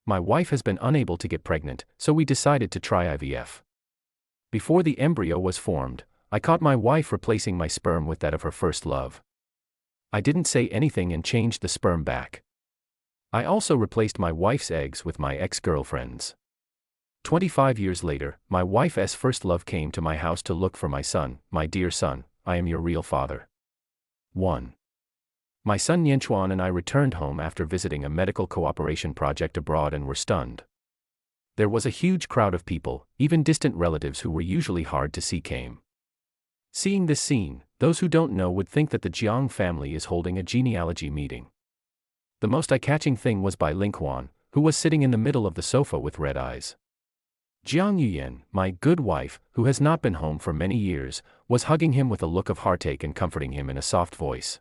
My wife has been unable to get pregnant, so we decided to try IVF. Before the embryo was formed, I caught my wife replacing my sperm with that of her first love. I didn't say anything and changed the sperm back. I also replaced my wife's eggs with my ex-girlfriend's. 25 years later, my wife's first love came to my house to look for my son. My dear son, I am your real father. 1. My son Nianchuan and I returned home after visiting a medical cooperation project abroad and were stunned. There was a huge crowd of people, even distant relatives who were usually hard to see came. Seeing this scene, those who don't know would think that the Jiang family is holding a genealogy meeting. The most eye-catching thing was Bai Lingquan, who was sitting in the middle of the sofa with red eyes. Jiang Yuyan, my good wife, who has not been home for many years, was hugging him with a look of heartache and comforting him in a soft voice.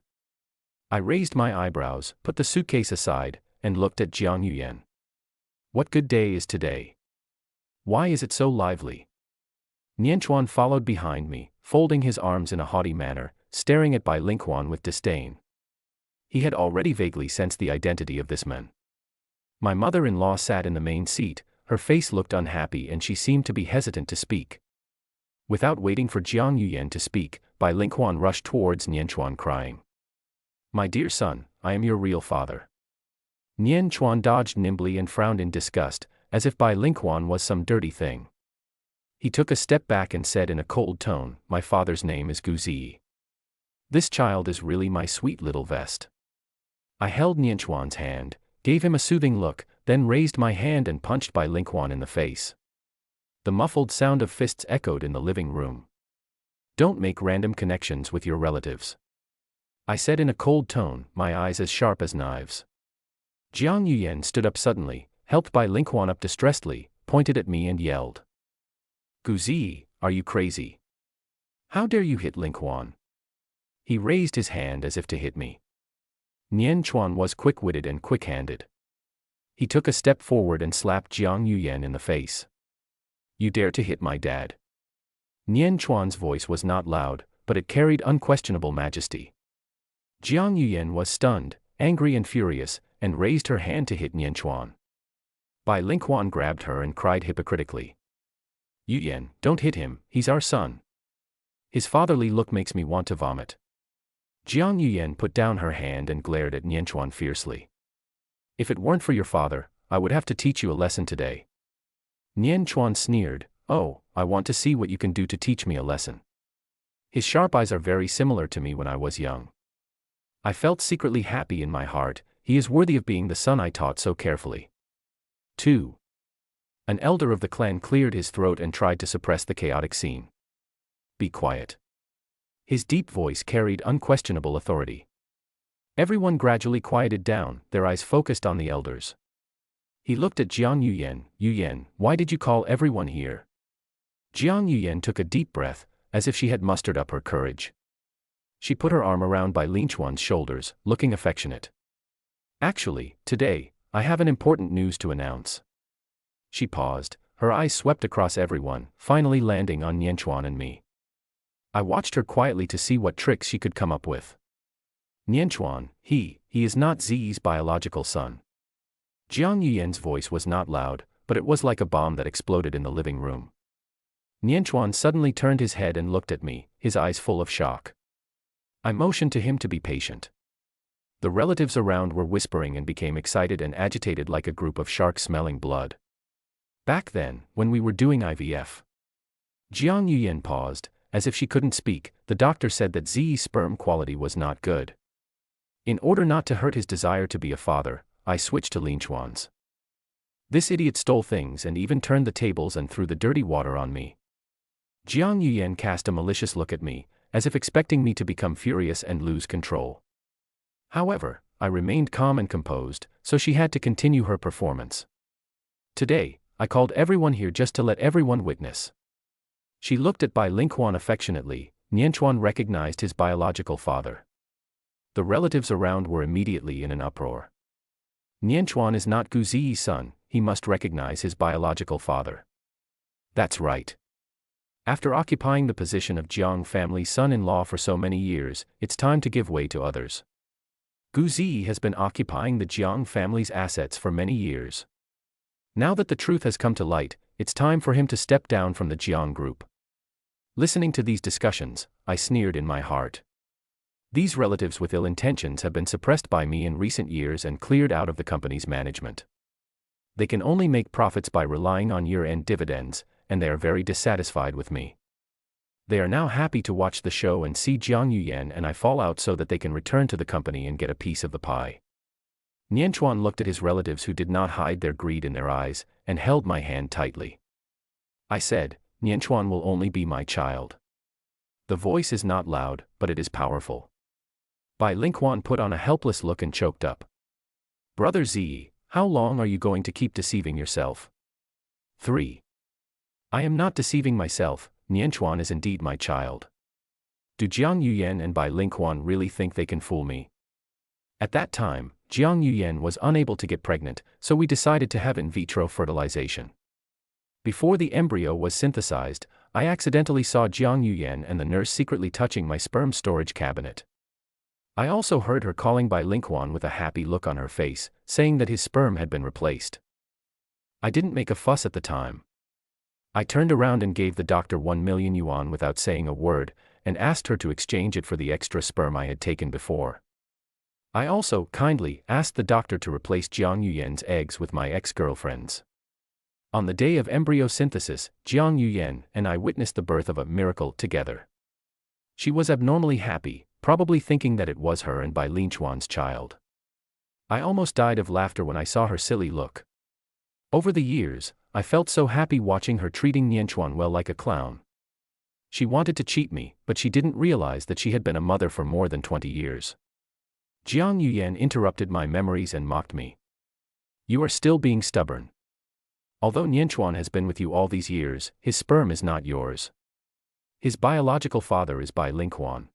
I raised my eyebrows, put the suitcase aside, and looked at Jiang Yuyan. What good day is today? Why is it so lively? Nianchuan followed behind me, folding his arms in a haughty manner, staring at Bai Lingquan with disdain. He had already vaguely sensed the identity of this man. My mother-in-law sat in the main seat, her face looked unhappy and she seemed to be hesitant to speak. Without waiting for Jiang Yuyan to speak, Bai Lingquan rushed towards Nianchuan crying. My dear son, I am your real father. Nianchuan dodged nimbly and frowned in disgust, as if Bai Lingquan was some dirty thing. He took a step back and said in a cold tone, my father's name is Gu Zi. This child is really my sweet little vest. I held Nianchuan's hand, gave him a soothing look, then raised my hand and punched Bai Lingquan in the face. The muffled sound of fists echoed in the living room. Don't make random connections with your relatives. I said in a cold tone, my eyes as sharp as knives. Jiang Yuyan stood up suddenly, helped Bai Lingquan up distressedly, pointed at me and yelled. Gu Zi, are you crazy? How dare you hit Lingquan? He raised his hand as if to hit me. Nianchuan was quick-witted and quick-handed. He took a step forward and slapped Jiang Yuyan in the face. You dare to hit my dad? Nianchuan's voice was not loud, but it carried unquestionable majesty. Jiang Yuyan was stunned, angry and furious, and raised her hand to hit Nianchuan. Bai Lingquan grabbed her and cried hypocritically. Yuyan, don't hit him, he's our son. His fatherly look makes me want to vomit. Jiang Yuyan put down her hand and glared at Nianchuan fiercely. If it weren't for your father, I would have to teach you a lesson today. Nianchuan sneered, oh, I want to see what you can do to teach me a lesson. His sharp eyes are very similar to me when I was young. I felt secretly happy in my heart, he is worthy of being the son I taught so carefully. 2. An elder of the clan cleared his throat and tried to suppress the chaotic scene. Be quiet. His deep voice carried unquestionable authority. Everyone gradually quieted down, their eyes focused on the elders. He looked at Jiang Yuyan. Yuyan, why did you call everyone here? Jiang Yuyan took a deep breath, as if she had mustered up her courage. She put her arm around Bai Lingquan's shoulders, looking affectionate. Actually, today, I have an important news to announce. She paused, her eyes swept across everyone, finally landing on Nianchuan and me. I watched her quietly to see what tricks she could come up with. Nianchuan, he is not Zi's biological son. Jiang Yuyan's voice was not loud, but it was like a bomb that exploded in the living room. Nianchuan suddenly turned his head and looked at me, his eyes full of shock. I motioned to him to be patient. The relatives around were whispering and became excited and agitated like a group of sharks smelling blood. Back then, when we were doing IVF. Jiang Yuyan paused, as if she couldn't speak. The doctor said that Zi's sperm quality was not good. In order not to hurt his desire to be a father, I switched to Lingquan's. This idiot stole things and even turned the tables and threw the dirty water on me. Jiang Yuyan cast a malicious look at me, as if expecting me to become furious and lose control. However, I remained calm and composed, so she had to continue her performance. Today, I called everyone here just to let everyone witness. She looked at Bai Lingquan affectionately. Nianchuan recognized his biological father. The relatives around were immediately in an uproar. Nianchuan is not Gu Zi's son, he must recognize his biological father. That's right. After occupying the position of Jiang family's son-in-law for so many years, it's time to give way to others. Gu Zi has been occupying the Jiang family's assets for many years. Now that the truth has come to light, it's time for him to step down from the Jiang group. Listening to these discussions, I sneered in my heart. These relatives with ill intentions have been suppressed by me in recent years and cleared out of the company's management. They can only make profits by relying on year-end dividends, and they are very dissatisfied with me. They are now happy to watch the show and see Jiang Yuyan and I fall out so that they can return to the company and get a piece of the pie. Nianchuan looked at his relatives who did not hide their greed in their eyes, and held my hand tightly. I said, Nianchuan will only be my child. The voice is not loud, but it is powerful. Bai Lingquan put on a helpless look and choked up. Brother Ziyi, how long are you going to keep deceiving yourself? 3. I am not deceiving myself, Nianchuan is indeed my child. Do Jiang Yuyan and Bai Lingquan really think they can fool me? At that time, Jiang Yuyan was unable to get pregnant, so we decided to have in vitro fertilization. Before the embryo was synthesized, I accidentally saw Jiang Yuyan and the nurse secretly touching my sperm storage cabinet. I also heard her calling Bai Lingquan with a happy look on her face, saying that his sperm had been replaced. I didn't make a fuss at the time. I turned around and gave the doctor 1 million yuan without saying a word, and asked her to exchange it for the extra sperm I had taken before. I also, kindly, asked the doctor to replace Jiang Yuyan's eggs with my ex-girlfriend's. On the day of embryo synthesis, Jiang Yuyan and I witnessed the birth of a miracle together. She was abnormally happy, probably thinking that it was her and Bai Lingquan's child. I almost died of laughter when I saw her silly look. Over the years, I felt so happy watching her treating Nianchuan well like a clown. She wanted to cheat me, but she didn't realize that she had been a mother for more than 20 years. Jiang Yuyan interrupted my memories and mocked me. You are still being stubborn. Although Nianchuan has been with you all these years, his sperm is not yours. His biological father is Bai Lingquan.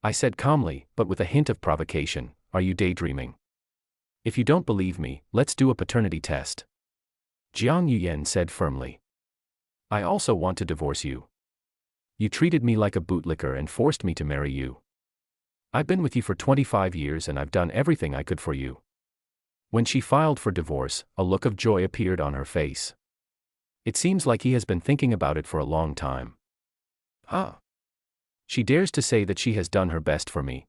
I said calmly, but with a hint of provocation, are you daydreaming? If you don't believe me, let's do a paternity test. Jiang Yuyan said firmly. I also want to divorce you. You treated me like a bootlicker and forced me to marry you. I've been with you for 25 years and I've done everything I could for you. When she filed for divorce, a look of joy appeared on her face. It seems like he has been thinking about it for a long time. She dares to say that she has done her best for me.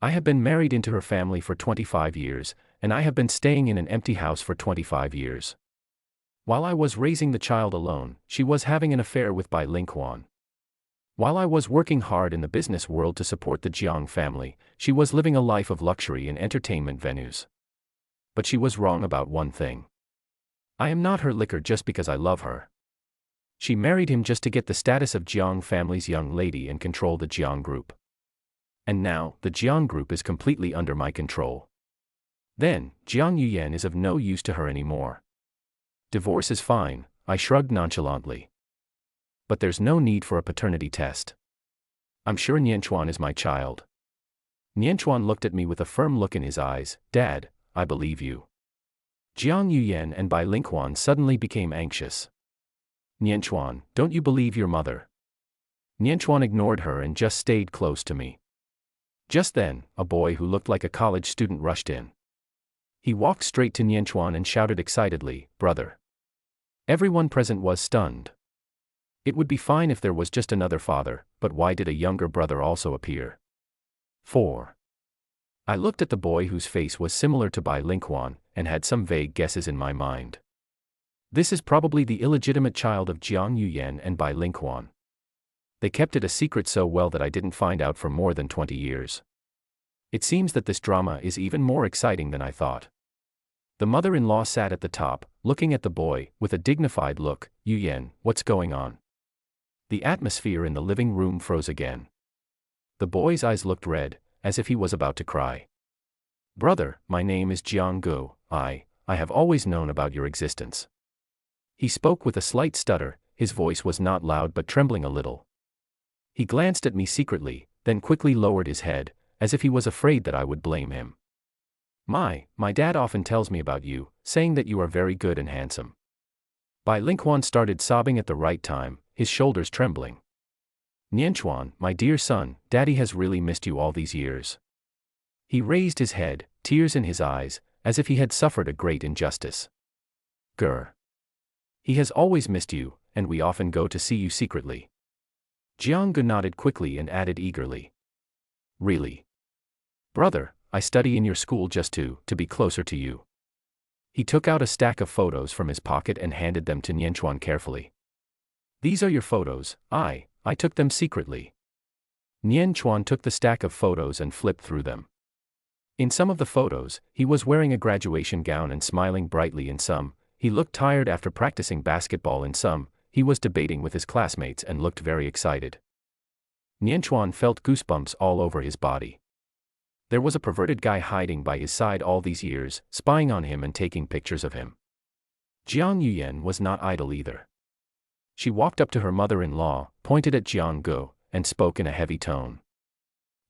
I have been married into her family for 25 years, and I have been staying in an empty house for 25 years. While I was raising the child alone, she was having an affair with Bai Lingquan. While I was working hard in the business world to support the Jiang family, she was living a life of luxury in entertainment venues. But she was wrong about one thing. I am not her licker just because I love her. She married him just to get the status of Jiang family's young lady and control the Jiang group. And now, the Jiang group is completely under my control. Then, Jiang Yuyan is of no use to her anymore. Divorce is fine, I shrugged nonchalantly. But there's no need for a paternity test. I'm sure Nianchuan is my child. Nianchuan looked at me with a firm look in his eyes. Dad, I believe you. Jiang Yuyan and Bai Lingquan suddenly became anxious. Nianchuan, don't you believe your mother? Nianchuan ignored her and just stayed close to me. Just then, a boy who looked like a college student rushed in. He walked straight to Nianchuan and shouted excitedly, Brother. Everyone present was stunned. It would be fine if there was just another father, but why did a younger brother also appear? 4. I looked at the boy whose face was similar to Bai Lingquan, and had some vague guesses in my mind. This is probably the illegitimate child of Jiang Yuyan and Bai Lingquan. They kept it a secret so well that I didn't find out for more than 20 years. It seems that this drama is even more exciting than I thought. The mother-in-law sat at the top, looking at the boy, with a dignified look. Yuyan, what's going on? The atmosphere in the living room froze again. The boy's eyes looked red, as if he was about to cry. Brother, my name is Jiang Gu. I have always known about your existence. He spoke with a slight stutter, his voice was not loud but trembling a little. He glanced at me secretly, then quickly lowered his head, as if he was afraid that I would blame him. My dad often tells me about you, saying that you are very good and handsome. Bai Lingquan started sobbing at the right time, his shoulders trembling. Nianchuan, my dear son, Daddy has really missed you all these years. He raised his head, tears in his eyes, as if he had suffered a great injustice. Grr. He has always missed you, and we often go to see you secretly. Jiang nodded quickly and added eagerly. Really? Brother, I study in your school just to be closer to you. He took out a stack of photos from his pocket and handed them to Nianchuan carefully. These are your photos. I took them secretly. Nianchuan took the stack of photos and flipped through them. In some of the photos, he was wearing a graduation gown and smiling brightly. In some, he looked tired after practicing basketball. In some, he was debating with his classmates and looked very excited. Nianchuan felt goosebumps all over his body. There was a perverted guy hiding by his side all these years, spying on him and taking pictures of him. Jiang Yuyan was not idle either. She walked up to her mother-in-law, pointed at Jiang Gu, and spoke in a heavy tone.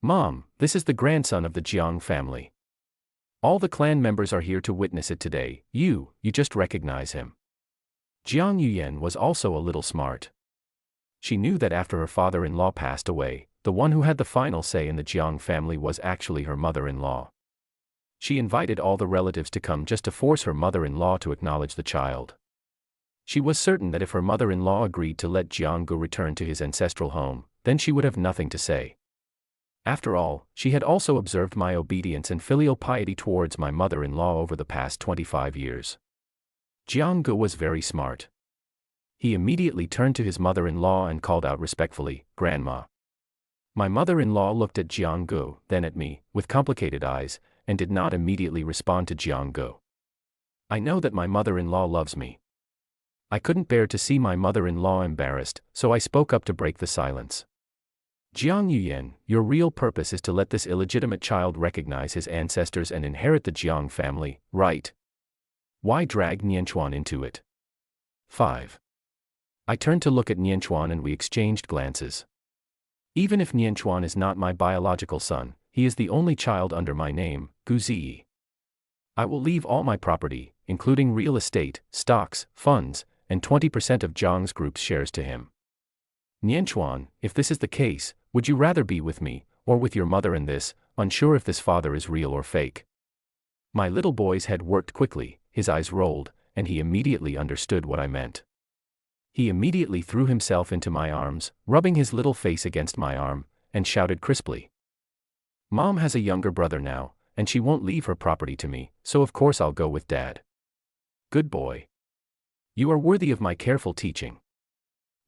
Mom, this is the grandson of the Jiang family. All the clan members are here to witness it today. You just recognize him. Jiang Yuyan was also a little smart. She knew that after her father-in-law passed away, the one who had the final say in the Jiang family was actually her mother-in-law. She invited all the relatives to come just to force her mother-in-law to acknowledge the child. She was certain that if her mother-in-law agreed to let Jiang Gu return to his ancestral home, then she would have nothing to say. After all, she had also observed my obedience and filial piety towards my mother-in-law over the past 25 years. Jiang Gu was very smart. He immediately turned to his mother-in-law and called out respectfully, "Grandma." My mother-in-law looked at Jiang Gu, then at me, with complicated eyes, and did not immediately respond to Jiang Gu. I know that my mother-in-law loves me. I couldn't bear to see my mother-in-law embarrassed, so I spoke up to break the silence. Jiang Yuyan, your real purpose is to let this illegitimate child recognize his ancestors and inherit the Jiang family, right? Why drag Nianchuan into it? 5. I turned to look at Nianchuan and we exchanged glances. Even if Nianchuan is not my biological son, he is the only child under my name, Gu Ziyi. I will leave all my property, including real estate, stocks, funds, and 20% of Jiang's group's shares to him. Nianchuan, if this is the case, would you rather be with me, or with your mother in this, unsure if this father is real or fake? My little boy's head worked quickly, his eyes rolled, and he immediately understood what I meant. He immediately threw himself into my arms, rubbing his little face against my arm, and shouted crisply. Mom has a younger brother now, and she won't leave her property to me, so of course I'll go with Dad. Good boy. You are worthy of my careful teaching.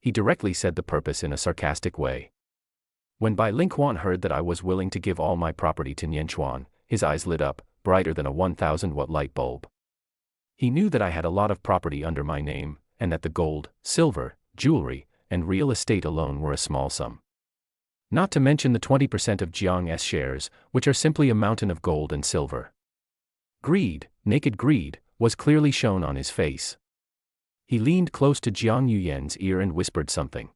He directly said the purpose in a sarcastic way. When Bai Lingquan heard that I was willing to give all my property to Nianchuan, his eyes lit up, brighter than a 1,000-watt light bulb. He knew that I had a lot of property under my name, and that the gold, silver, jewelry, and real estate alone were a small sum. Not to mention the 20% of Jiang's shares, which are simply a mountain of gold and silver. Greed, naked greed, was clearly shown on his face. He leaned close to Jiang Yuyan's ear and whispered something.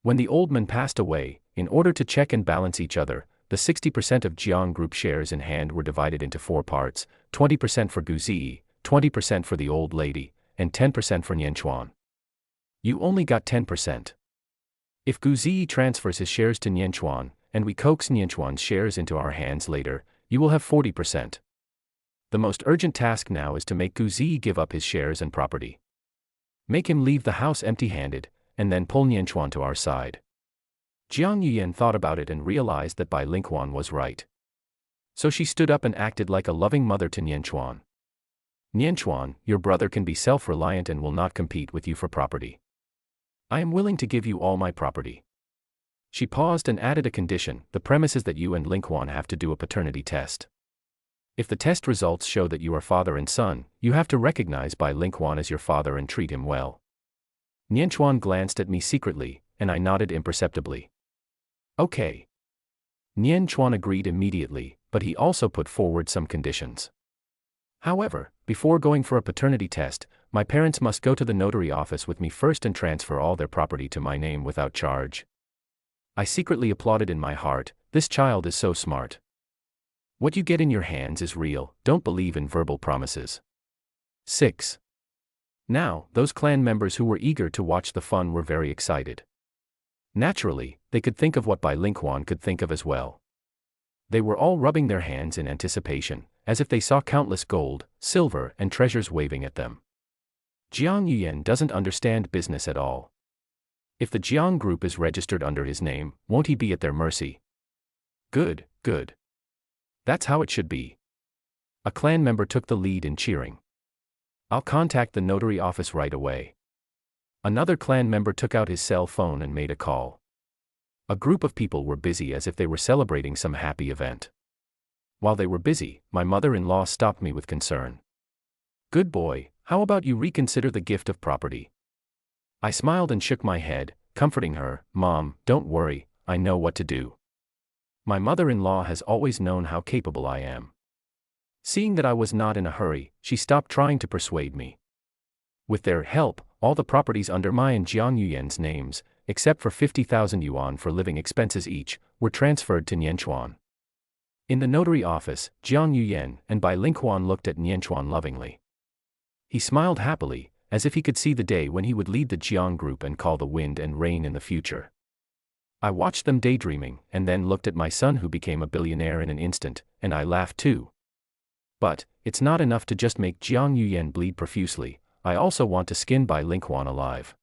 When the old man passed away, in order to check and balance each other, the 60% of Jiang Group shares in hand were divided into 4 parts, 20% for Gu Ziyi, 20% for the old lady, and 10% for Nianchuan. You only got 10%. If Gu Ziyi transfers his shares to Nianchuan, and we coax Nianchuan's shares into our hands later, you will have 40%. The most urgent task now is to make Gu Ziyi give up his shares and property. Make him leave the house empty-handed, and then pull Nianchuan to our side. Jiang Yuyan thought about it and realized that Bai Lingquan was right. So she stood up and acted like a loving mother to Nianchuan. Nianchuan, your brother can be self-reliant and will not compete with you for property. I am willing to give you all my property. She paused and added a condition. The premise is that you and Lingquan have to do a paternity test. If the test results show that you are father and son, you have to recognize Bai Lingquan as your father and treat him well. Nianchuan glanced at me secretly, and I nodded imperceptibly. Okay. Nianchuan agreed immediately, but he also put forward some conditions. However, before going for a paternity test, my parents must go to the notary office with me first and transfer all their property to my name without charge. I secretly applauded in my heart. This child is so smart. What you get in your hands is real, don't believe in verbal promises. 6. Now, those clan members who were eager to watch the fun were very excited. Naturally, they could think of what Bai Lingquan could think of as well. They were all rubbing their hands in anticipation, as if they saw countless gold, silver, and treasures waving at them. Jiang Yuyan doesn't understand business at all. If the Jiang group is registered under his name, won't he be at their mercy? Good, good. That's how it should be. A clan member took the lead in cheering. I'll contact the notary office right away. Another clan member took out his cell phone and made a call. A group of people were busy as if they were celebrating some happy event. While they were busy, my mother-in-law stopped me with concern. Good boy, how about you reconsider the gift of property? I smiled and shook my head, comforting her. Mom, don't worry, I know what to do. My mother-in-law has always known how capable I am. Seeing that I was not in a hurry, she stopped trying to persuade me. With their help, all the properties under my and Jiang Yuyan's names, except for 50,000 yuan for living expenses each, were transferred to Nianchuan. In the notary office, Jiang Yuyan and Bai Lingquan looked at Nianchuan lovingly. He smiled happily, as if he could see the day when he would lead the Jiang group and call the wind and rain in the future. I watched them daydreaming, and then looked at my son who became a billionaire in an instant, and I laughed too. But, it's not enough to just make Jiang Yuyan bleed profusely, I also want to skin Bai Lingquan alive.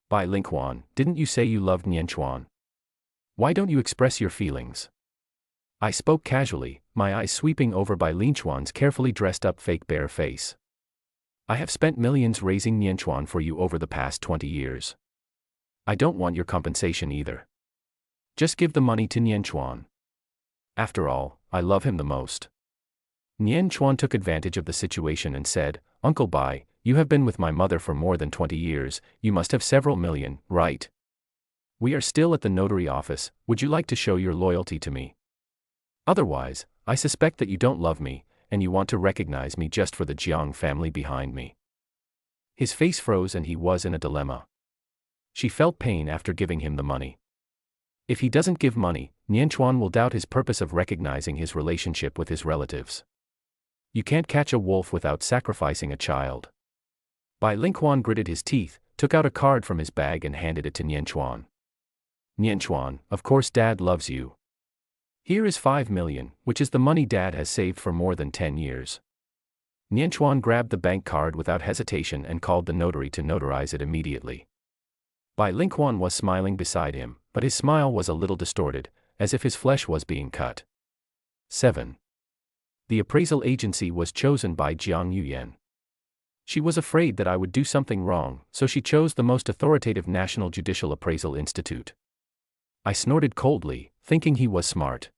Bai Lingquan, didn't you say you loved Nianchuan? Why don't you express your feelings? I spoke casually, my eyes sweeping over Bai Lingquan's carefully dressed up fake bare face. I have spent millions raising Nianchuan for you over the past 20 years. I don't want your compensation either. Just give the money to Nianchuan. After all, I love him the most. Nianchuan took advantage of the situation and said, Uncle Bai, you have been with my mother for more than 20 years, you must have several million, right? We are still at the notary office, would you like to show your loyalty to me? Otherwise, I suspect that you don't love me, and you want to recognize me just for the Jiang family behind me. His face froze and he was in a dilemma. She felt pain after giving him the money. If he doesn't give money, Nianchuan will doubt his purpose of recognizing his relationship with his relatives. You can't catch a wolf without sacrificing a child. Bai Lingquan gritted his teeth, took out a card from his bag and handed it to Nianchuan. Nianchuan, of course Dad loves you. Here is 5 million, which is the money Dad has saved for more than 10 years. Nianchuan grabbed the bank card without hesitation and called the notary to notarize it immediately. Bai Lingquan was smiling beside him, but his smile was a little distorted, as if his flesh was being cut. 7. The appraisal agency was chosen by Jiang Yuyan. She was afraid that I would do something wrong, so she chose the most authoritative National Judicial Appraisal Institute. I snorted coldly, thinking he was smart.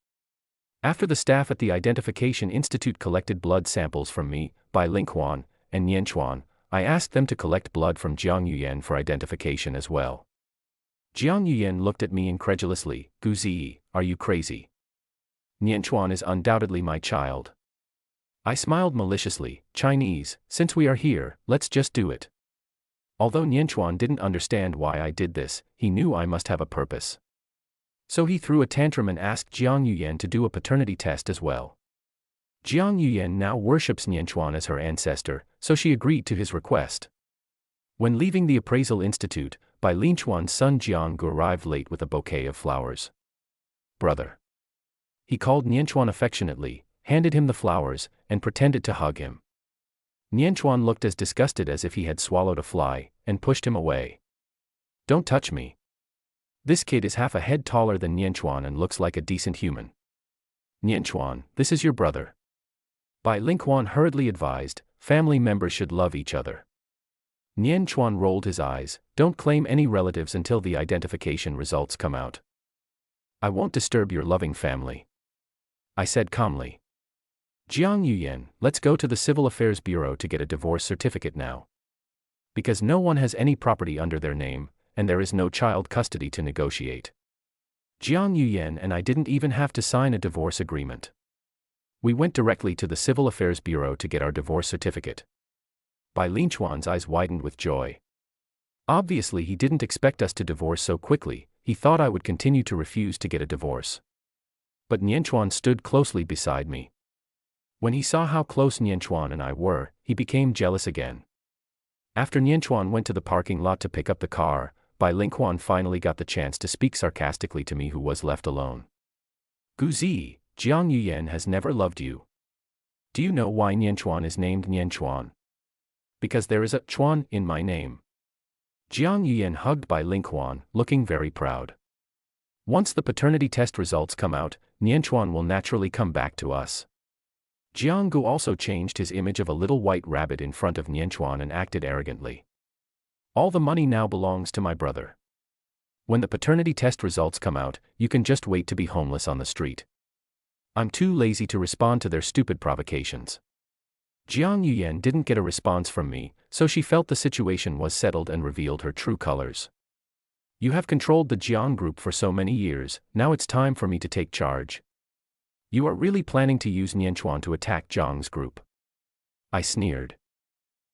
After the staff at the Identification Institute collected blood samples from me, Bai Lingquan, and Nianchuan, I asked them to collect blood from Jiang Yuyan for identification as well. Jiang Yuyan looked at me incredulously. Guzi, are you crazy? Nianchuan is undoubtedly my child. I smiled maliciously. Chinese, since we are here, let's just do it. Although Nianchuan didn't understand why I did this, he knew I must have a purpose. So he threw a tantrum and asked Jiang Yuyan to do a paternity test as well. Jiang Yuyan now worships Nianchuan as her ancestor, so she agreed to his request. When leaving the appraisal institute, Bai Lingquan's son Jiang Gu arrived late with a bouquet of flowers. Brother. He called Nianchuan affectionately, handed him the flowers, and pretended to hug him. Nianchuan looked as disgusted as if he had swallowed a fly, and pushed him away. Don't touch me. This kid is half a head taller than Nianchuan and looks like a decent human. Nianchuan, this is your brother. Bai Lingquan hurriedly advised, family members should love each other. Nianchuan rolled his eyes, don't claim any relatives until the identification results come out. I won't disturb your loving family. I said calmly. Jiang Yuyan, let's go to the Civil Affairs Bureau to get a divorce certificate now. Because no one has any property under their name, and there is no child custody to negotiate. Jiang Yuyan and I didn't even have to sign a divorce agreement. We went directly to the Civil Affairs Bureau to get our divorce certificate. Bai Lingquan's eyes widened with joy. Obviously he didn't expect us to divorce so quickly, he thought I would continue to refuse to get a divorce. But Nianchuan stood closely beside me. When he saw how close Nianchuan and I were, he became jealous again. After Nianchuan went to the parking lot to pick up the car, Bai Lingquan finally got the chance to speak sarcastically to me who was left alone. Guzi, Jiang Yuyan has never loved you. Do you know why Nianchuan is named Nianchuan? because there is a Chuan in my name. Jiang Yuyan hugged Bai Lingquan, looking very proud. Once the paternity test results come out, Nianchuan will naturally come back to us. Jiang Gu also changed his image of a little white rabbit in front of Nianchuan and acted arrogantly. All the money now belongs to my brother. When the paternity test results come out, you can just wait to be homeless on the street. I'm too lazy to respond to their stupid provocations. Jiang Yuyan didn't get a response from me, so she felt the situation was settled and revealed her true colors. You have controlled the Jiang group for so many years, now it's time for me to take charge. You are really planning to use Nianchuan to attack Jiang's group. I sneered.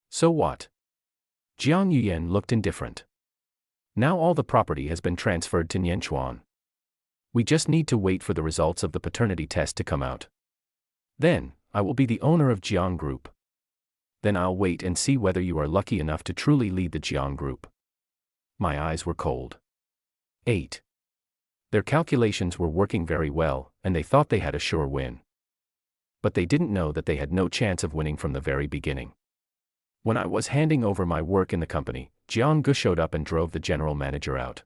So what? Jiang Yuyan looked indifferent. Now all the property has been transferred to Nianchuan. We just need to wait for the results of the paternity test to come out. Then, I will be the owner of Jiang Group. Then I'll wait and see whether you are lucky enough to truly lead the Jiang Group. My eyes were cold. 8. Their calculations were working very well, and they thought they had a sure win. But they didn't know that they had no chance of winning from the very beginning. When I was handing over my work in the company, Jiang Gu showed up and drove the general manager out.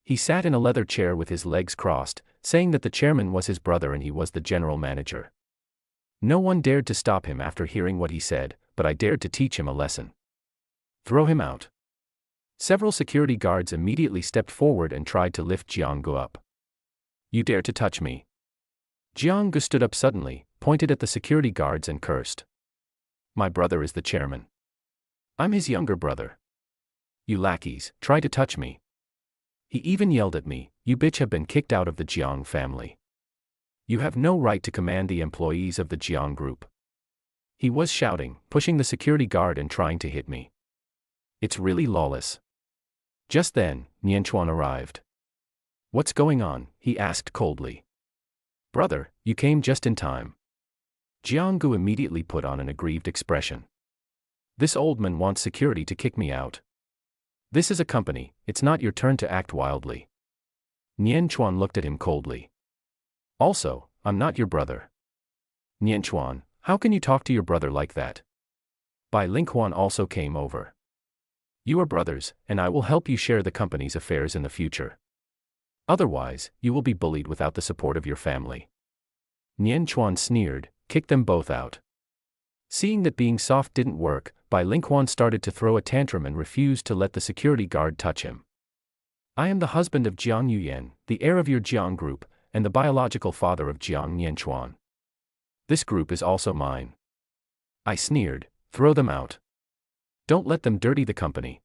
He sat in a leather chair with his legs crossed, saying that the chairman was his brother and he was the general manager. No one dared to stop him after hearing what he said, but I dared to teach him a lesson. Throw him out. Several security guards immediately stepped forward and tried to lift Jiang Gu up. You dare to touch me? Jiang Gu stood up suddenly, pointed at the security guards and cursed. My brother is the chairman. I'm his younger brother. You lackeys, try to touch me. He even yelled at me, you bitch have been kicked out of the Jiang family. You have no right to command the employees of the Jiang group. He was shouting, pushing the security guard and trying to hit me. It's really lawless. Just then, Nianchuan arrived. What's going on? He asked coldly. Brother, you came just in time. Jiang Gu immediately put on an aggrieved expression. This old man wants security to kick me out. This is a company, it's not your turn to act wildly. Nianchuan looked at him coldly. Also, I'm not your brother. Nianchuan, how can you talk to your brother like that? Bai Lingquan also came over. You are brothers, and I will help you share the company's affairs in the future. Otherwise, you will be bullied without the support of your family. Nianchuan sneered, kicked them both out. Seeing that being soft didn't work, Bai Lingquan started to throw a tantrum and refused to let the security guard touch him. I am the husband of Jiang Yuyan, the heir of your Jiang group, and the biological father of Jiang Nianchuan. This group is also mine. I sneered, throw them out. Don't let them dirty the company.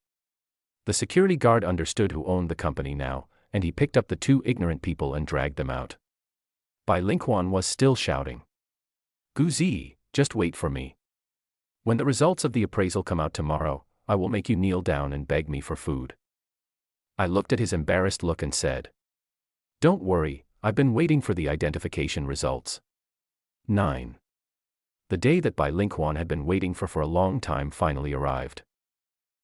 The security guard understood who owned the company now, and he picked up the two ignorant people and dragged them out. Bai Lingquan was still shouting. Guzi, just wait for me. When the results of the appraisal come out tomorrow, I will make you kneel down and beg me for food. I looked at his embarrassed look and said. Don't worry, I've been waiting for the identification results. 9. The day that Bai Lingquan had been waiting for a long time finally arrived.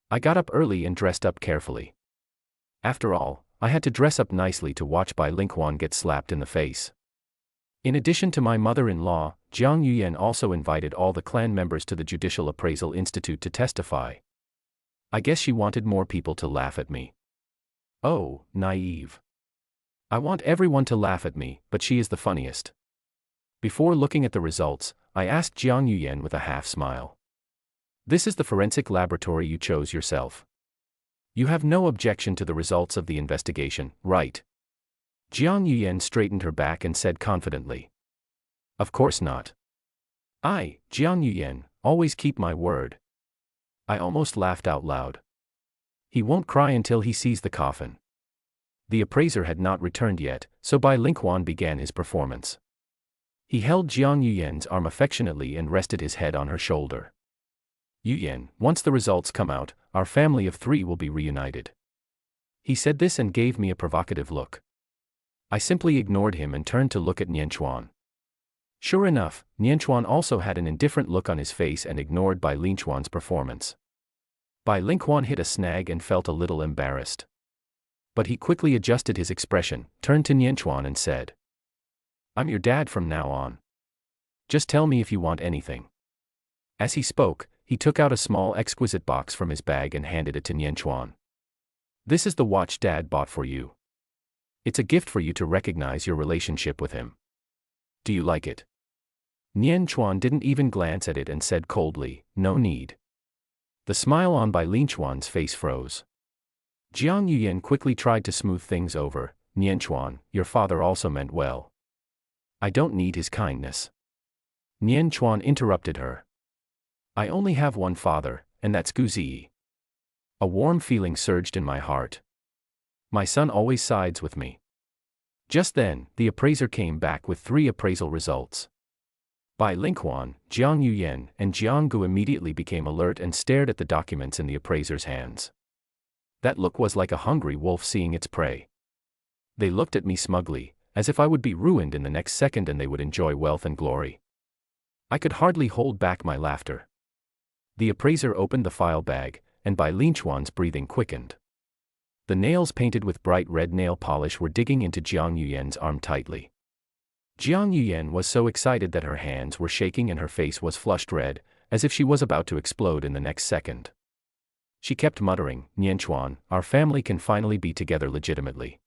I got up early and dressed up carefully. After all, I had to dress up nicely to watch Bai Lingquan get slapped in the face. In addition to my mother-in-law, Jiang Yuyan also invited all the clan members to the Judicial Appraisal Institute to testify. I guess she wanted more people to laugh at me. Oh, naive. I want everyone to laugh at me, but she is the funniest. Before looking at the results, I asked Jiang Yuyan with a half-smile. This is the forensic laboratory you chose yourself. You have no objection to the results of the investigation, right? Jiang Yuyan straightened her back and said confidently. Of course not. I, Jiang Yuyan, always keep my word. I almost laughed out loud. He won't cry until he sees the coffin. The appraiser had not returned yet, so Bai Lingquan began his performance. He held Jiang Yuyan's arm affectionately and rested his head on her shoulder. Yuyan, once the results come out, our family of 3 will be reunited. He said this and gave me a provocative look. I simply ignored him and turned to look at Nianchuan. Sure enough, Nianchuan also had an indifferent look on his face and ignored Bai Lingquan's performance. Bai Lingquan hit a snag and felt a little embarrassed. But he quickly adjusted his expression, turned to Nianchuan and said, I'm your dad from now on. Just tell me if you want anything. As he spoke, he took out a small exquisite box from his bag and handed it to Nianchuan. "This is the watch Dad bought for you. It's a gift for you to recognize your relationship with him. Do you like it?" Nianchuan didn't even glance at it and said coldly, "No need." The smile on Bai Linchuan's face froze. Jiang Yuyan quickly tried to smooth things over. "Nianchuan, your father also meant well. I don't need his kindness." Nianchuan interrupted her. "I only have one father, and that's Gu Ziyi." A warm feeling surged in my heart. My son always sides with me. Just then, the appraiser came back with 3 appraisal results. Bai Linquan, Jiang Yuyan, and Jiang Gu immediately became alert and stared at the documents in the appraiser's hands. That look was like a hungry wolf seeing its prey. They looked at me smugly, as if I would be ruined in the next second and they would enjoy wealth and glory. I could hardly hold back my laughter. The appraiser opened the file bag, and Bai Linchuan's breathing quickened. The nails painted with bright red nail polish were digging into Jiang Yuyan's arm tightly. Jiang Yuyan was so excited that her hands were shaking and her face was flushed red, as if she was about to explode in the next second. She kept muttering, "Nianchuan, our family can finally be together legitimately."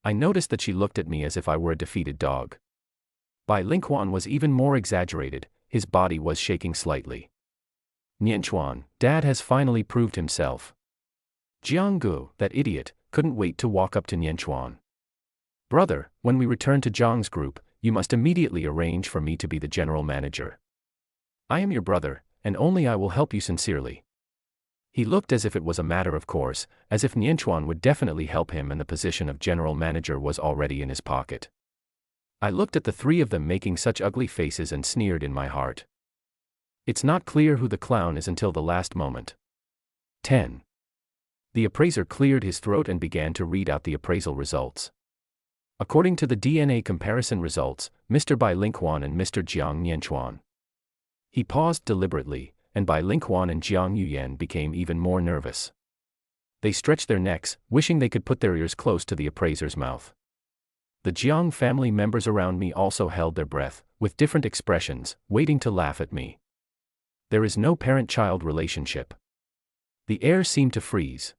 I noticed that she looked at me as if I were a defeated dog. Bai Linquan was even more exaggerated, his body was shaking slightly. "Nianchuan, Dad has finally proved himself." Jiang Gu, that idiot, couldn't wait to walk up to Nianchuan. "Brother, when we return to Zhang's group, you must immediately arrange for me to be the general manager. I am your brother, and only I will help you sincerely." He looked as if it was a matter of course, as if Nianchuan would definitely help him and the position of general manager was already in his pocket. I looked at the 3 of them making such ugly faces and sneered in my heart. It's not clear who the clown is until the last moment. 10. The appraiser cleared his throat and began to read out the appraisal results. According to the DNA comparison results, Mr. Bai Linquan and Mr. Jiang Nianchuan. He paused deliberately, and Bai Linquan and Jiang Yuyan became even more nervous. They stretched their necks, wishing they could put their ears close to the appraiser's mouth. The Jiang family members around me also held their breath, with different expressions, waiting to laugh at me. There is no parent-child relationship. The air seemed to freeze.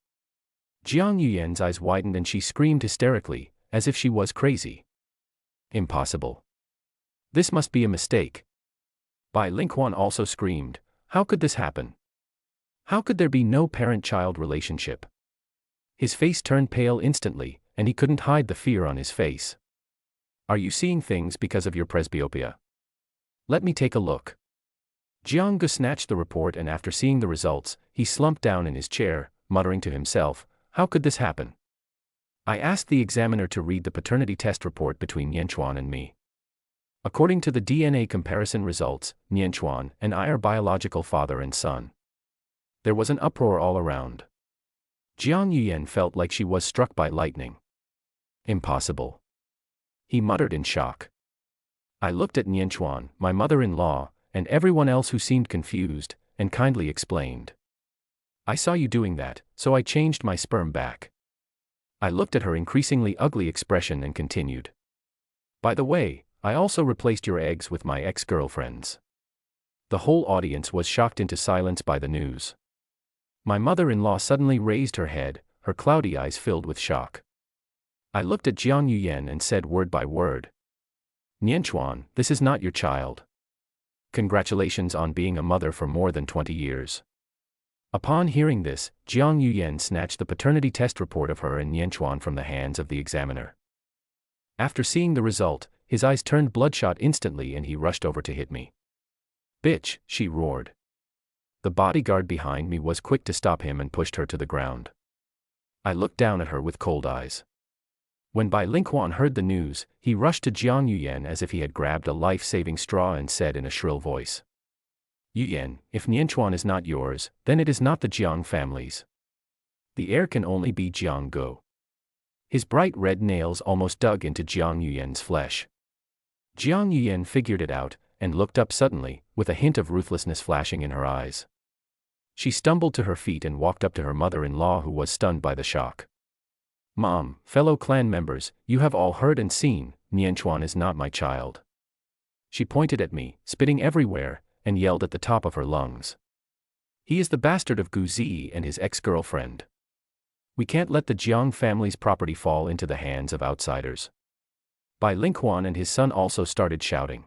Jiang Yuyan's eyes widened and she screamed hysterically, as if she was crazy. "Impossible. This must be a mistake." Bai Linquan also screamed, "How could this happen? How could there be no parent-child relationship?" His face turned pale instantly, and he couldn't hide the fear on his face. "Are you seeing things because of your presbyopia? Let me take a look." Jiang Gu snatched the report and after seeing the results, he slumped down in his chair, muttering to himself, "How could this happen?" I asked the examiner to read the paternity test report between Nianchuan and me. According to the DNA comparison results, Nianchuan and I are biological father and son. There was an uproar all around. Jiang Yuyan felt like she was struck by lightning. "Impossible," he muttered in shock. I looked at Nianchuan, my mother-in-law, and everyone else who seemed confused, and kindly explained. "I saw you doing that, so I changed my sperm back." I looked at her increasingly ugly expression and continued. "By the way, I also replaced your eggs with my ex-girlfriend's." The whole audience was shocked into silence by the news. My mother-in-law suddenly raised her head, her cloudy eyes filled with shock. I looked at Jiang Yuyan and said word by word, "Nianchuan, this is not your child. Congratulations on being a mother for more than 20 years. Upon hearing this, Jiang Yuyan snatched the paternity test report of her and Nianchuan from the hands of the examiner. After seeing the result, his eyes turned bloodshot instantly and he rushed over to hit me. "Bitch," she roared. The bodyguard behind me was quick to stop him and pushed her to the ground. I looked down at her with cold eyes. When Bai Linquan heard the news, he rushed to Jiang Yuyan as if he had grabbed a life-saving straw and said in a shrill voice, "Yuyan, if Nianchuan is not yours, then it is not the Jiang family's. The heir can only be Jiang Gu." His bright red nails almost dug into Jiang Yuyan's flesh. Jiang Yuyan figured it out, and looked up suddenly, with a hint of ruthlessness flashing in her eyes. She stumbled to her feet and walked up to her mother-in-law who was stunned by the shock. "Mom, fellow clan members, you have all heard and seen, Nianchuan is not my child." She pointed at me, spitting everywhere, and yelled at the top of her lungs. He is the bastard of Gu Zi and his ex-girlfriend. We can't let the Jiang family's property fall into the hands of outsiders. Bai Lingquan and his son also started shouting.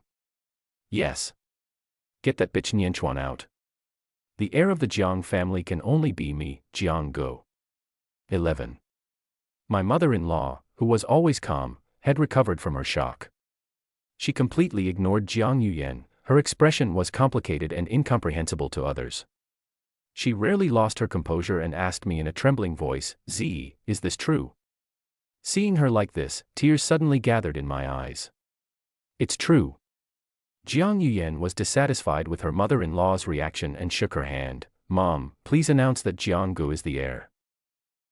Yes. Get that bitch Nianchuan out. The heir of the Jiang family can only be me, Jiang Go. 11. My mother-in-law, who was always calm, had recovered from her shock. She completely ignored Jiang Yuyan. Her expression was complicated and incomprehensible to others. She rarely lost her composure and asked me in a trembling voice, "Z, is this true?" Seeing her like this, tears suddenly gathered in my eyes. It's true. Jiang Yuyan was dissatisfied with her mother-in-law's reaction and shook her hand. Mom, please announce that Jiang Gu is the heir.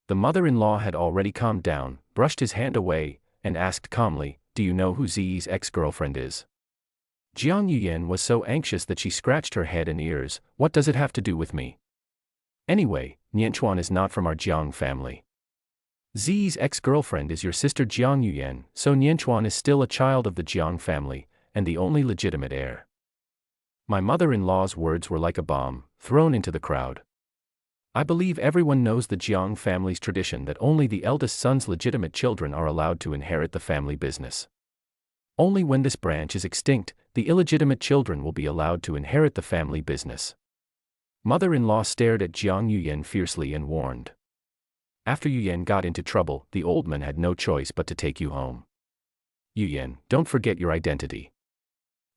The mother-in-law had already calmed down, brushed his hand away, and asked calmly, do you know who Zi's ex-girlfriend is? Jiang Yuyan was so anxious that she scratched her head and ears. What does it have to do with me? Anyway, Nianchuan is not from our Jiang family. Zi's ex-girlfriend is your sister Jiang Yuyan, so Nianchuan is still a child of the Jiang family, and the only legitimate heir. My mother-in-law's words were like a bomb, thrown into the crowd. I believe everyone knows the Jiang family's tradition that only the eldest son's legitimate children are allowed to inherit the family business. Only when this branch is extinct, the illegitimate children will be allowed to inherit the family business. Mother-in-law stared at Jiang Yuyan fiercely and warned. After Yuyan got into trouble, the old man had no choice but to take you home. Yuyan, don't forget your identity.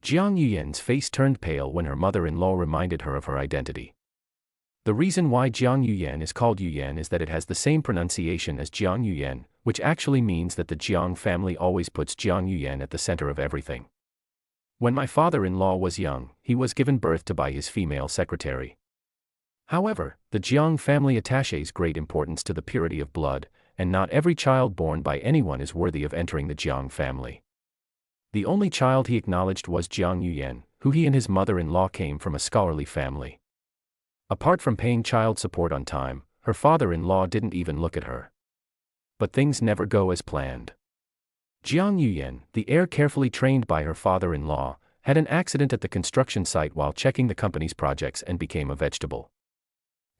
Jiang Yuyan's face turned pale when her mother-in-law reminded her of her identity. The reason why Jiang Yuyan is called Yuyan is that it has the same pronunciation as Jiang Yuyan, which actually means that the Jiang family always puts Jiang Yuyan at the center of everything. When my father-in-law was young, he was given birth to by his female secretary. However, the Jiang family attaches great importance to the purity of blood, and not every child born by anyone is worthy of entering the Jiang family. The only child he acknowledged was Jiang Yuyan, who he and his mother-in-law came from a scholarly family. Apart from paying child support on time, her father-in-law didn't even look at her. But things never go as planned. Jiang Yuyan, the heir carefully trained by her father-in-law, had an accident at the construction site while checking the company's projects and became a vegetable.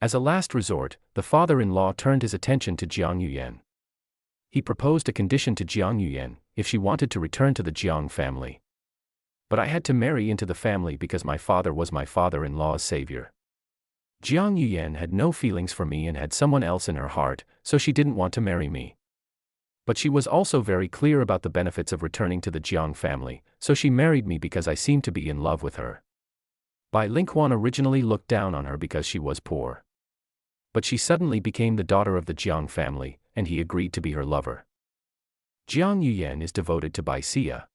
As a last resort, the father-in-law turned his attention to Jiang Yuyan. He proposed a condition to Jiang Yuyan, if she wanted to return to the Jiang family. But I had to marry into the family because my father was my father-in-law's savior. Jiang Yuyan had no feelings for me and had someone else in her heart, so she didn't want to marry me. But she was also very clear about the benefits of returning to the Jiang family, so she married me because I seemed to be in love with her. Bai Lingquan originally looked down on her because she was poor. But she suddenly became the daughter of the Jiang family, and he agreed to be her lover. Jiang Yuyan is devoted to Bai Xia.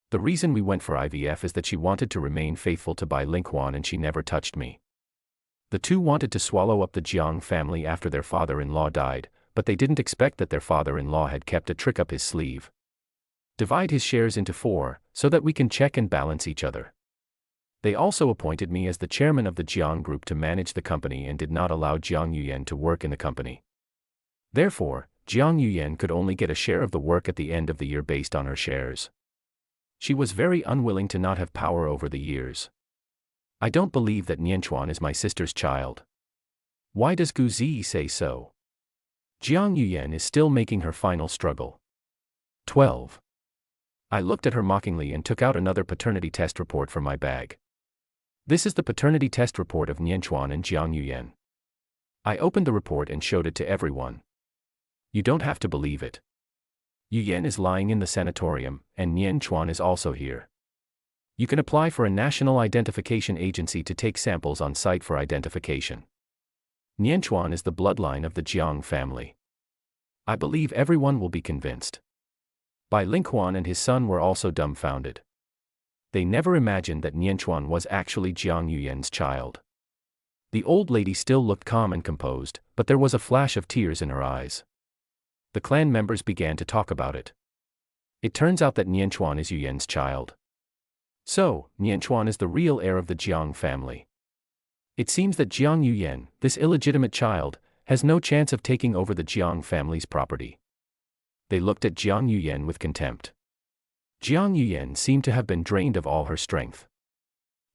The reason we went for IVF is that she wanted to remain faithful to Bai Lingquan and she never touched me. The two wanted to swallow up the Jiang family after their father-in-law died, but they didn't expect that their father-in-law had kept a trick up his sleeve. Divide his shares into 4, so that we can check and balance each other. They also appointed me as the chairman of the Jiang group to manage the company and did not allow Jiang Yuyan to work in the company. Therefore, Jiang Yuyan could only get a share of the work at the end of the year based on her shares. She was very unwilling to not have power over the years. I don't believe that Nianchuan is my sister's child. Why does Gu Zi say so? Jiang Yuyan is still making her final struggle. 12. I looked at her mockingly and took out another paternity test report from my bag. This is the paternity test report of Nianchuan and Jiang Yuyan. I opened the report and showed it to everyone. You don't have to believe it. Yuyan is lying in the sanatorium, and Nianchuan is also here. You can apply for a national identification agency to take samples on site for identification. Nianchuan is the bloodline of the Jiang family. I believe everyone will be convinced. Bai Lingquan and his son were also dumbfounded. They never imagined that Nianchuan was actually Jiang Yuyan's child. The old lady still looked calm and composed, but there was a flash of tears in her eyes. The clan members began to talk about it. It turns out that Nianchuan is Yuyan's child. So, Nianchuan is the real heir of the Jiang family. It seems that Jiang Yuyan, this illegitimate child, has no chance of taking over the Jiang family's property. They looked at Jiang Yuyan with contempt. Jiang Yuyan seemed to have been drained of all her strength.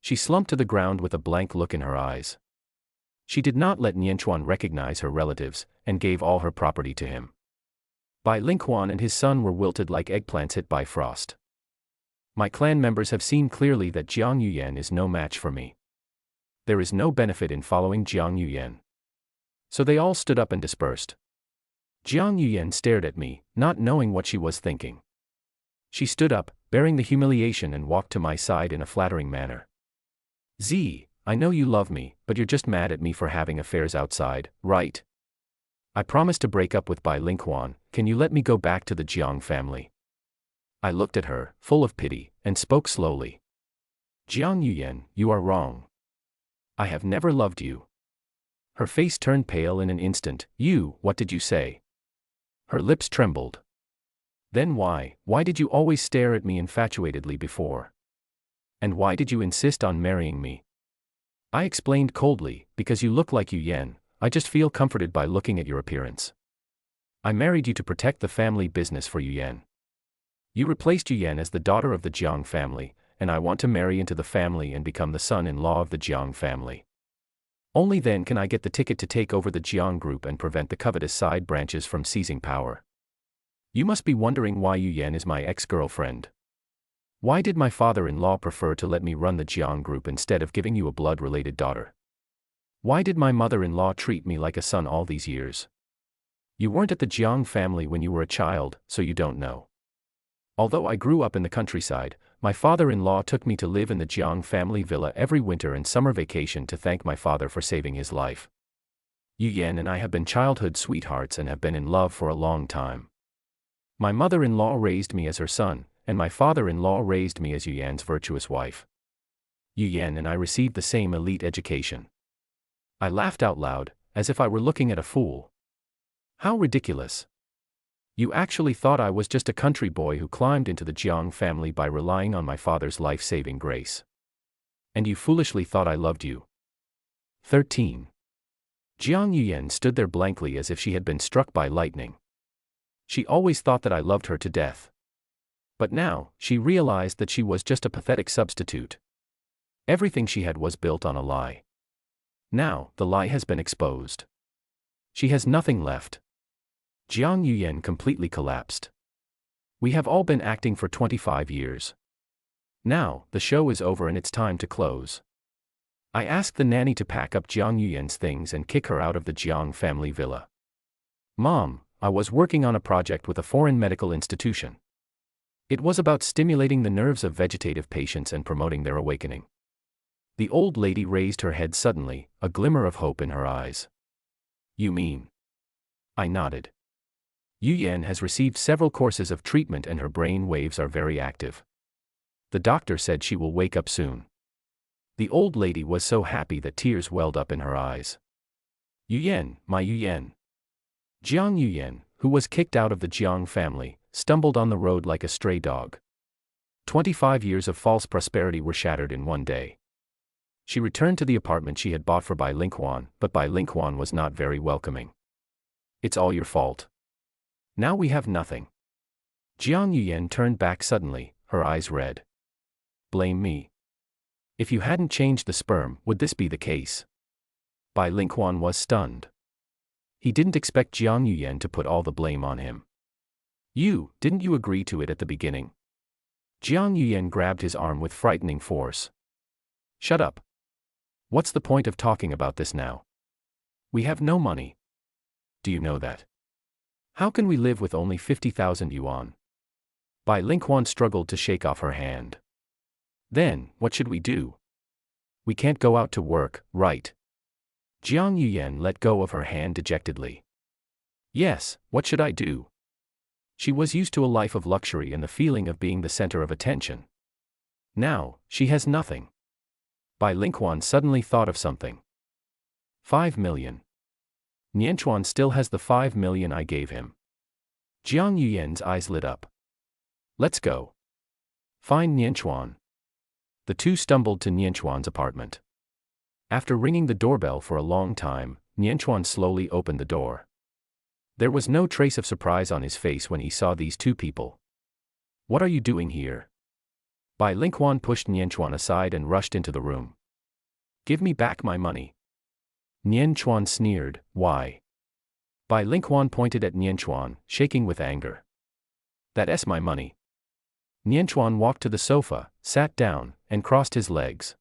She slumped to the ground with a blank look in her eyes. She did not let Nianchuan recognize her relatives, and gave all her property to him. Bai Lingquan and his son were wilted like eggplants hit by frost. My clan members have seen clearly that Jiang Yuyan is no match for me. There is no benefit in following Jiang Yuyan. So they all stood up and dispersed. Jiang Yuyan stared at me, not knowing what she was thinking. She stood up, bearing the humiliation, and walked to my side in a flattering manner. Z, I know you love me, but you're just mad at me for having affairs outside, right? I promised to break up with Bai Lingquan. Can you let me go back to the Jiang family? I looked at her, full of pity, and spoke slowly. Jiang Yuyan, you are wrong. I have never loved you. Her face turned pale in an instant. You, what did you say? Her lips trembled. Then why did you always stare at me infatuatedly before? And why did you insist on marrying me? I explained coldly, because you look like Yuyan. I just feel comforted by looking at your appearance. I married you to protect the family business for Yuyan. You replaced Yuyan as the daughter of the Jiang family, and I want to marry into the family and become the son-in-law of the Jiang family. Only then can I get the ticket to take over the Jiang group and prevent the covetous side branches from seizing power. You must be wondering why Yuyan is my ex-girlfriend. Why did my father-in-law prefer to let me run the Jiang group instead of giving you a blood-related daughter? Why did my mother-in-law treat me like a son all these years? You weren't at the Jiang family when you were a child, so you don't know. Although I grew up in the countryside, my father-in-law took me to live in the Jiang family villa every winter and summer vacation to thank my father for saving his life. Yuyan and I have been childhood sweethearts and have been in love for a long time. My mother-in-law raised me as her son, and my father-in-law raised me as Yuyan's virtuous wife. Yuyan and I received the same elite education. I laughed out loud, as if I were looking at a fool. How ridiculous. You actually thought I was just a country boy who climbed into the Jiang family by relying on my father's life-saving grace. And you foolishly thought I loved you. 13. Jiang Yuyan stood there blankly as if she had been struck by lightning. She always thought that I loved her to death. But now, she realized that she was just a pathetic substitute. Everything she had was built on a lie. Now, the lie has been exposed. She has nothing left. Jiang Yuyan completely collapsed. We have all been acting for 25 years. Now, the show is over and it's time to close. I asked the nanny to pack up Jiang Yuyan's things and kick her out of the Jiang family villa. Mom, I was working on a project with a foreign medical institution. It was about stimulating the nerves of vegetative patients and promoting their awakening. The old lady raised her head suddenly, a glimmer of hope in her eyes. You mean? I nodded. Yuyan has received several courses of treatment and her brain waves are very active. The doctor said she will wake up soon. The old lady was so happy that tears welled up in her eyes. Yuyan, my Yuyan. Jiang Yuyan, who was kicked out of the Jiang family, stumbled on the road like a stray dog. 25 years of false prosperity were shattered in one day. She returned to the apartment she had bought for Bai Lingquan, but Bai Lingquan was not very welcoming. It's all your fault. Now we have nothing. Jiang Yuyan turned back suddenly, her eyes red. Blame me. If you hadn't changed the sperm, would this be the case? Bai Lingquan was stunned. He didn't expect Jiang Yuyan to put all the blame on him. Didn't you agree to it at the beginning? Jiang Yuyan grabbed his arm with frightening force. Shut up. What's the point of talking about this now? We have no money. Do you know that? How can we live with only 50,000 yuan? Bai Lingquan struggled to shake off her hand. Then, what should we do? We can't go out to work, right? Jiang Yuyan let go of her hand dejectedly. Yes, what should I do? She was used to a life of luxury and the feeling of being the center of attention. Now, she has nothing. Bai Lingquan suddenly thought of something. 5 million. Nianchuan still has the 5 million I gave him. Jiang Yuyan's eyes lit up. Let's go. Find Nianchuan. The two stumbled to Nianchuan's apartment. After ringing the doorbell for a long time, Nianchuan slowly opened the door. There was no trace of surprise on his face when he saw these two people. What are you doing here? Bai Lingquan pushed Nianchuan aside and rushed into the room. Give me back my money. Nian Chuan sneered, why? Bai Lingquan pointed at Nian Chuan, shaking with anger. That's my money. Nian Chuan walked to the sofa, sat down, and crossed his legs.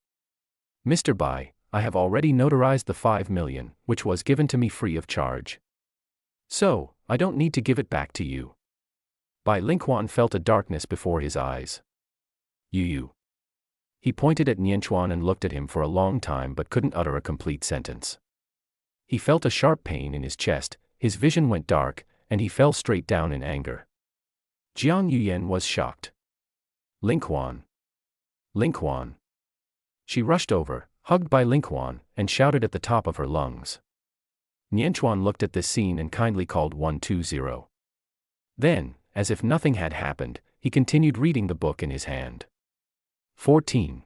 Mr. Bai, I have already notarized the 5 million, which was given to me free of charge. So, I don't need to give it back to you. Bai Lingquan felt a darkness before his eyes. You. He pointed at Nian Chuan and looked at him for a long time but couldn't utter a complete sentence. He felt a sharp pain in his chest, his vision went dark, and he fell straight down in anger. Jiang Yuyan was shocked. Lingquan. Lingquan. She rushed over, hugged Bai Lingquan, and shouted at the top of her lungs. Nian Chuan looked at this scene and kindly called 120. Then, as if nothing had happened, he continued reading the book in his hand. 14.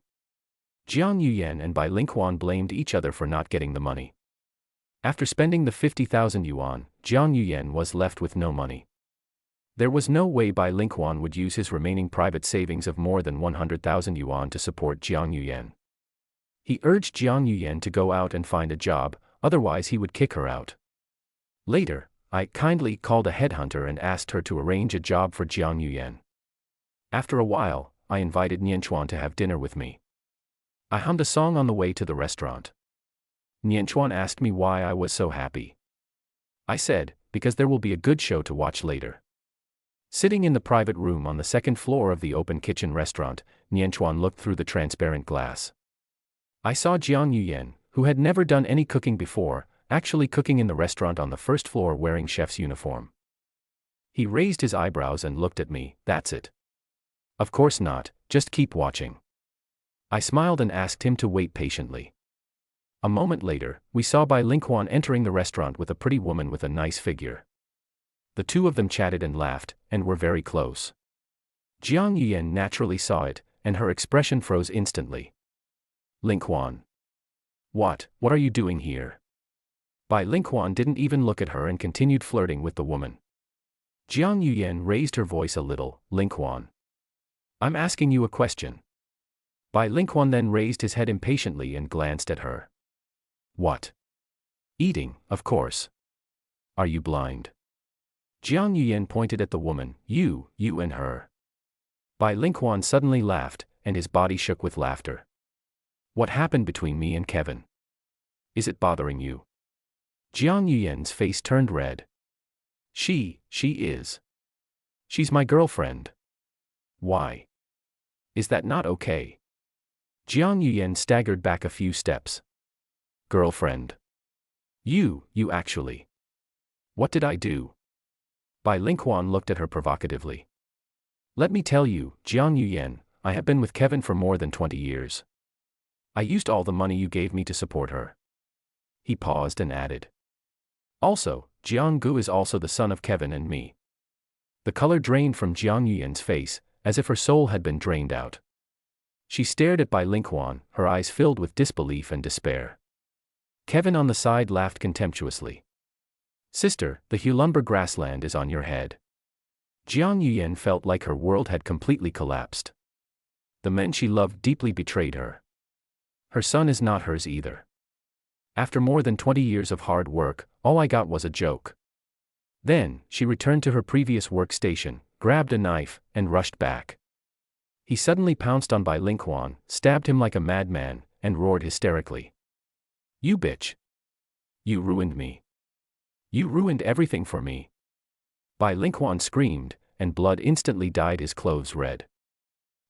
Jiang Yuyan and Bai Lingquan blamed each other for not getting the money. After spending the 50,000 yuan, Jiang Yuyan was left with no money. There was no way Bai Lingquan would use his remaining private savings of more than 100,000 yuan to support Jiang Yuyan. He urged Jiang Yuyan to go out and find a job, otherwise he would kick her out. Later, I kindly called a headhunter and asked her to arrange a job for Jiang Yuyan. After a while, I invited Nian Chuan to have dinner with me. I hummed a song on the way to the restaurant. Nian Chuan asked me why I was so happy. I said, because there will be a good show to watch later. Sitting in the private room on the second floor of the open kitchen restaurant, Nian Chuan looked through the transparent glass. I saw Jiang Yuyan, who had never done any cooking before, actually cooking in the restaurant on the first floor wearing chef's uniform. He raised his eyebrows and looked at me, that's it. Of course not, just keep watching. I smiled and asked him to wait patiently. A moment later, we saw Bai Lingquan entering the restaurant with a pretty woman with a nice figure. The two of them chatted and laughed, and were very close. Jiang Yuyan naturally saw it, and her expression froze instantly. Lingquan. What are you doing here? Bai Lingquan didn't even look at her and continued flirting with the woman. Jiang Yuyan raised her voice a little, Lingquan. I'm asking you a question. Bai Lingquan then raised his head impatiently and glanced at her. What? Eating, of course. Are you blind? Jiang Yuyan pointed at the woman, you and her. Bai Lingquan suddenly laughed, and his body shook with laughter. What happened between me and Kevin? Is it bothering you? Jiang Yuyan's face turned red. She is. She's my girlfriend. Why? Is that not okay? Jiang Yuyan staggered back a few steps. Girlfriend? You actually. What did I do? Bai Lingquan looked at her provocatively. Let me tell you, Jiang Yuyan, I have been with Kevin for more than 20 years. I used all the money you gave me to support her. He paused and added. Also, Jiang Gu is also the son of Kevin and me. The color drained from Jiang Yuyan's face, as if her soul had been drained out. She stared at Bai Lingquan, her eyes filled with disbelief and despair. Kevin on the side laughed contemptuously. Sister, the Hulunber grassland is on your head. Jiang Yuyan felt like her world had completely collapsed. The men she loved deeply betrayed her. Her son is not hers either. After more than 20 years of hard work, all I got was a joke. Then, she returned to her previous workstation, grabbed a knife, and rushed back. He suddenly pounced on Bai Lingquan, stabbed him like a madman, and roared hysterically. You bitch. You ruined me. You ruined everything for me. Bai Lingquan screamed, and blood instantly dyed his clothes red.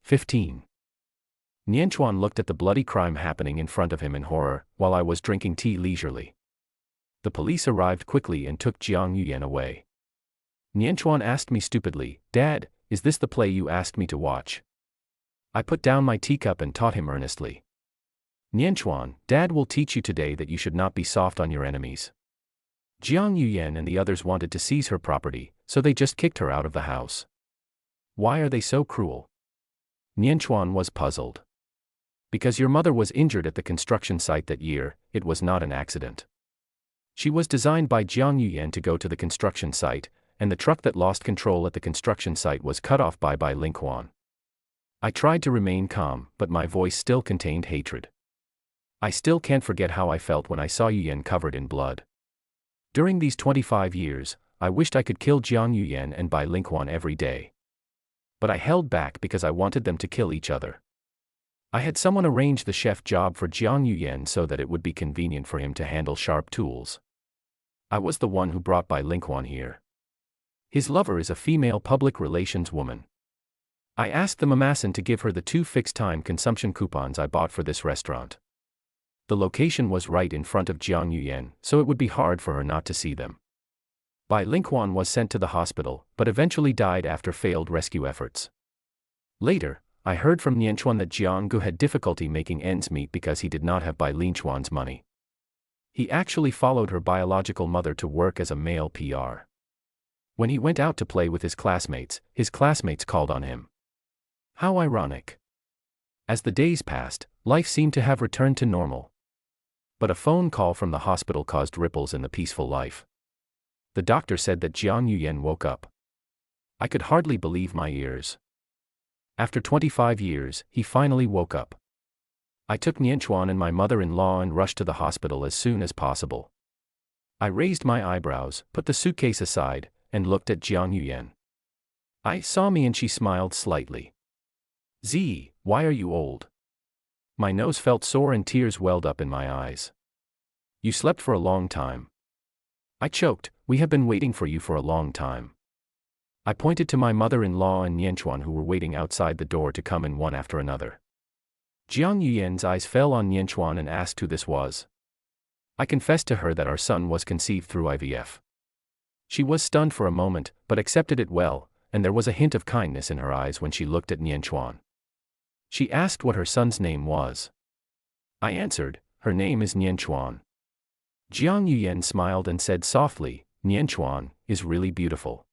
15. Nian Chuan looked at the bloody crime happening in front of him in horror, while I was drinking tea leisurely. The police arrived quickly and took Jiang Yuyan away. Nian Chuan asked me stupidly, Dad, is this the play you asked me to watch? I put down my teacup and taught him earnestly. Nian Chuan, Dad will teach you today that you should not be soft on your enemies. Jiang Yuyan and the others wanted to seize her property, so they just kicked her out of the house. Why are they so cruel? Nian Chuan was puzzled. Because your mother was injured at the construction site that year, it was not an accident. She was designed by Jiang Yuyan to go to the construction site, and the truck that lost control at the construction site was cut off by Bai Lingquan. I tried to remain calm, but my voice still contained hatred. I still can't forget how I felt when I saw Yuyen covered in blood. During these 25 years, I wished I could kill Jiang Yuyen and Bai Lingquan every day. But I held back because I wanted them to kill each other. I had someone arrange the chef job for Jiang Yuyen so that it would be convenient for him to handle sharp tools. I was the one who brought Bai Lingquan here. His lover is a female public relations woman. I asked the mamasan to give her the 2 fixed-time consumption coupons I bought for this restaurant. The location was right in front of Jiang Yuyen, so it would be hard for her not to see them. Bai Lingquan was sent to the hospital, but eventually died after failed rescue efforts. Later, I heard from Nianchuan that Jiang Gu had difficulty making ends meet because he did not have Bai Lingquan's money. He actually followed her biological mother to work as a male PR. When he went out to play with his classmates called on him. How ironic. As the days passed, life seemed to have returned to normal. But a phone call from the hospital caused ripples in the peaceful life. The doctor said that Jiang Yuyen woke up. I could hardly believe my ears. After 25 years, he finally woke up. I took Nianchuan and my mother-in-law and rushed to the hospital as soon as possible. I raised my eyebrows, put the suitcase aside, and looked at Jiang Yuyen. I saw me and she smiled slightly. "Z, why are you old?" My nose felt sore and tears welled up in my eyes. "You slept for a long time." I choked. "We have been waiting for you for a long time." I pointed to my mother-in-law and Nianchuan who were waiting outside the door to come in one after another. Jiang Yuyen's eyes fell on Nianchuan and asked who this was. I confessed to her that our son was conceived through IVF. She was stunned for a moment, but accepted it well, and there was a hint of kindness in her eyes when she looked at Nianchuan. She asked what her son's name was. I answered, "Her name is Nianchuan." Jiang Yuyen smiled and said softly, "Nianchuan is really beautiful."